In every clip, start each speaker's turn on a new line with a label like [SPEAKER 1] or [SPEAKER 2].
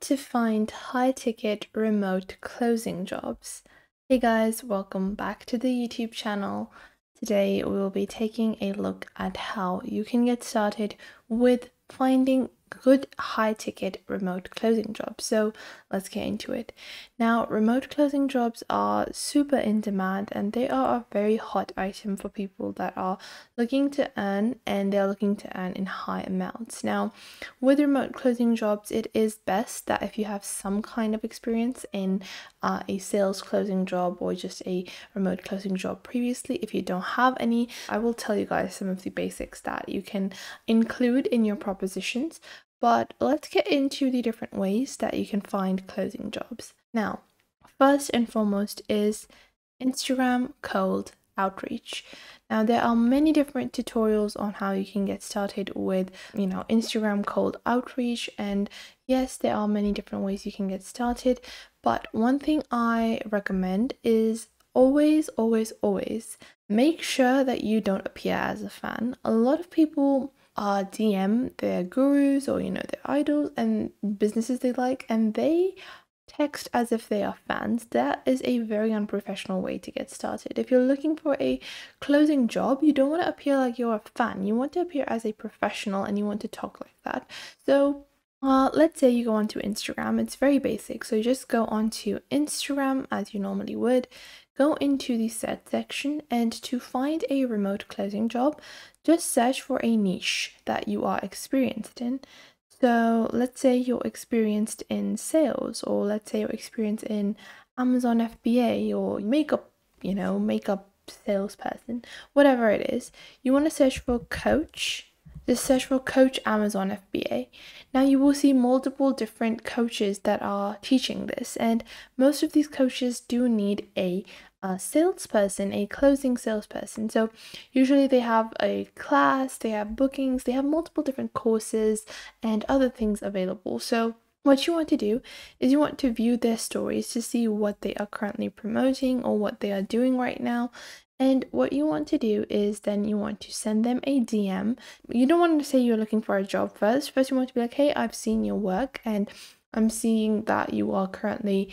[SPEAKER 1] to find high-ticket remote closing jobs. Hey guys, welcome back to the YouTube channel. Today we will be taking a look at how you can get started with finding good high-ticket remote closing jobs. So let's get into it. Now, remote closing jobs are super in demand and they are a very hot item for people that are looking to earn, and they're looking to earn in high amounts. Now, with remote closing jobs, it is best that if you have some kind of experience in a sales closing job or just a remote closing job previously. If you don't have any, I will tell you guys some of the basics that you can include in your propositions. But let's get into the different ways that you can find closing jobs. Now, first and foremost is Instagram cold outreach. Now, there are many different tutorials on how you can get started with, Instagram cold outreach. And yes, there are many different ways you can get started. But one thing I recommend is always make sure that you don't appear as a fan. A lot of people DM their gurus or their idols and businesses they like, and they text as if they are fans. That is a very unprofessional way to get started. If you're looking for a closing job, you don't want to appear like you're a fan. You want to appear as a professional and you want to talk like that. So let's say you go onto Instagram. It's very basic. So you just go onto Instagram as you normally would. Go into the search section, and to find a remote closing job, just search for a niche that you are experienced in. So let's say you're experienced in sales, or let's say you're experienced in Amazon FBA or makeup, makeup salesperson, whatever it is. You want to search for coach. Just search for Coach Amazon FBA. Now you will see multiple different coaches that are teaching this, and most of these coaches do need a salesperson, a closing salesperson. So usually they have a class, they have bookings, they have multiple different courses and other things available. So what you want to do is you want to view their stories to see what they are currently promoting or what they are doing right now. And what you want to do is then you want to send them a DM. You don't want to say you're looking for a job first. First, you want to be like, hey, I've seen your work and I'm seeing that you are currently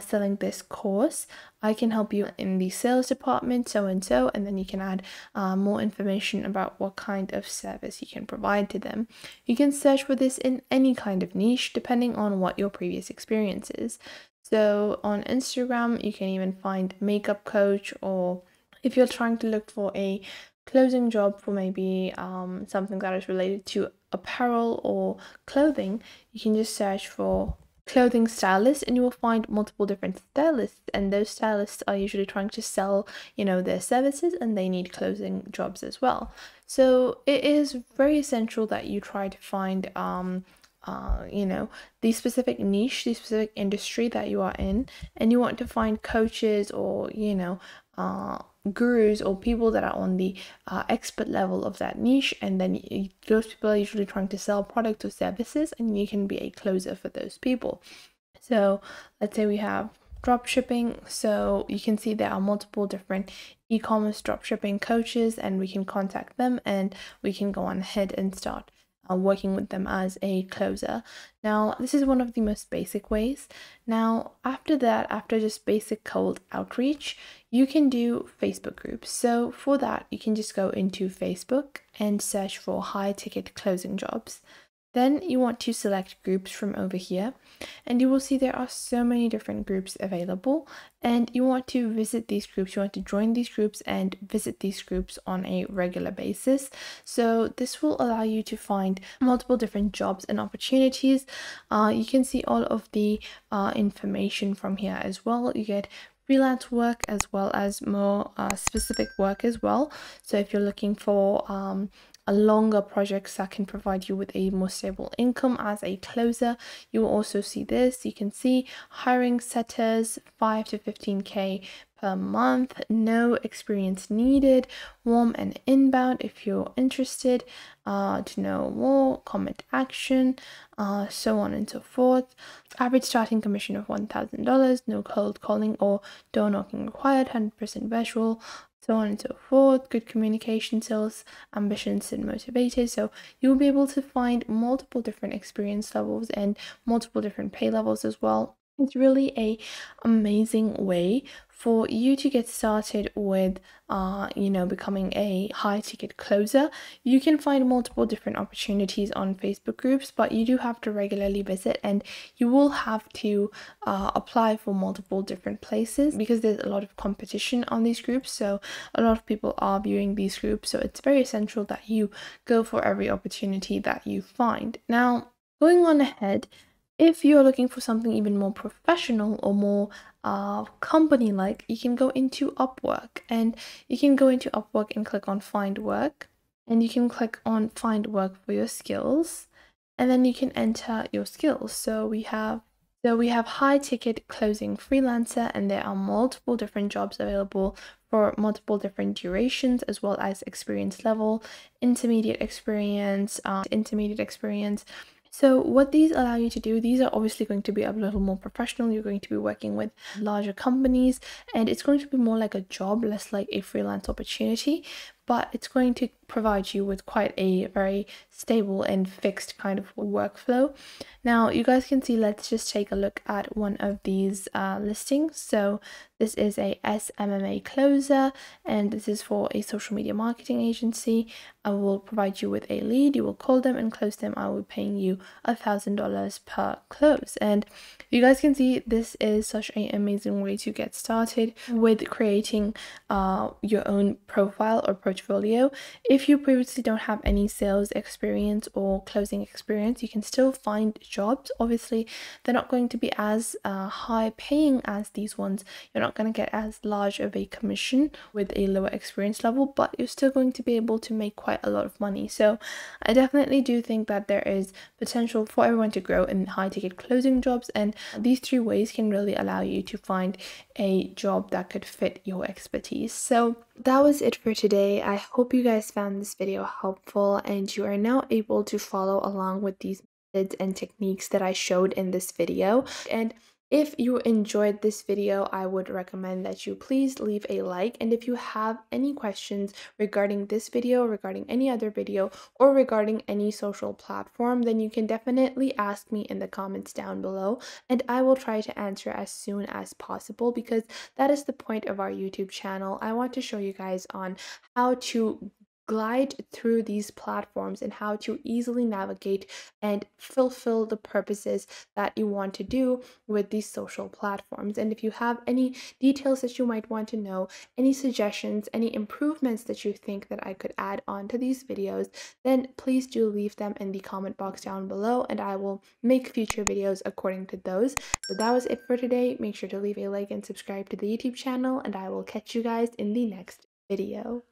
[SPEAKER 1] selling this course. I can help you in the sales department, so and so, and then you can add more information about what kind of service you can provide to them. You can search for this in any kind of niche, depending on what your previous experience is. So on Instagram, you can even find makeup coach, or if you're trying to look for a closing job for maybe something that is related to apparel or clothing, you can just search for clothing stylist and you will find multiple different stylists, and those stylists are usually trying to sell their services, and they need closing jobs as well. So it is very essential that you try to find the specific niche, the specific industry that you are in, and you want to find coaches or gurus or people that are on the expert level of that niche, and then those people are usually trying to sell products or services, and you can be a closer for those people. So let's say we have drop shipping. So you can see there are multiple different e-commerce drop shipping coaches, and we can contact them and we can go on ahead and start working with them as a closer. Now, this is one of the most basic ways. Now, after that, after just basic cold outreach, you can do Facebook groups. So for that, you can just go into Facebook and search for high ticket closing jobs. Then you want to select groups from over here, and you will see there are so many different groups available, and you want to visit these groups. You want to join these groups and visit these groups on a regular basis. So this will allow you to find multiple different jobs and opportunities. You can see all of the information from here as well. You get freelance work as well as more specific work as well. So if you're looking for a longer projects that can provide you with a more stable income as a closer, you will also see this. You can see hiring setters, 5 to 15k per month, no experience needed, warm and inbound. If you're interested to know more, comment action, so on and so forth. Average starting commission of $1,000, no cold calling or door knocking required, 100% virtual. so on and so forth, good communication skills, ambitions and motivators. So you'll be able to find multiple different experience levels and multiple different pay levels as well. It's really a amazing way for you to get started with becoming a high ticket closer. You can find multiple different opportunities on Facebook groups, but you do have to regularly visit, and you will have to apply for multiple different places because there's a lot of competition on these groups. So a lot of people are viewing these groups, so it's very essential that you go for every opportunity that you find. Now, going on ahead, if you're looking for something even more professional or more company like, you can go into Upwork, and you can go into Upwork and click on find work, and you can click on find work for your skills, and then you can enter your skills. So we have high ticket closing freelancer, and there are multiple different jobs available for multiple different durations as well as experience level, intermediate experience. So what these allow you to do, these are obviously going to be a little more professional. You're going to be working with larger companies, and it's going to be more like a job, less like a freelance opportunity, but it's going to provide you with quite a very stable and fixed kind of workflow. Now, you guys can see, let's just take a look at one of these listings. So this is a SMMA closer, and this is for a social media marketing agency. I will provide you with a lead. You will call them and close them. I will be paying you $1,000 per close. And you guys can see, this is such an amazing way to get started with creating your own profile or portfolio. If you previously don't have any sales experience or closing experience, you can still find jobs. Obviously, they're not going to be as high paying as these ones. You're not going to get as large of a commission with a lower experience level, but you're still going to be able to make quite a lot of money. So I definitely do think that there is potential for everyone to grow in high ticket closing jobs, and these 3 ways can really allow you to find a job that could fit your expertise. So that was it for today. I hope you guys found this video helpful, and you are now able to follow along with these methods and techniques that I showed in this video. And if you enjoyed this video, I would recommend that you please leave a like. And if you have any questions regarding this video, regarding any other video, or regarding any social platform, then you can definitely ask me in the comments down below, and I will try to answer as soon as possible, because that is the point of our YouTube channel. I want to show you guys on how to glide through these platforms and how to easily navigate and fulfill the purposes that you want to do with these social platforms. And if you have any details that you might want to know, any suggestions, any improvements that you think that I could add on to these videos, then please do leave them in the comment box down below, and I will make future videos according to those. So that was it for today. Make sure to leave a like and subscribe to the YouTube channel, and I will catch you guys in the next video.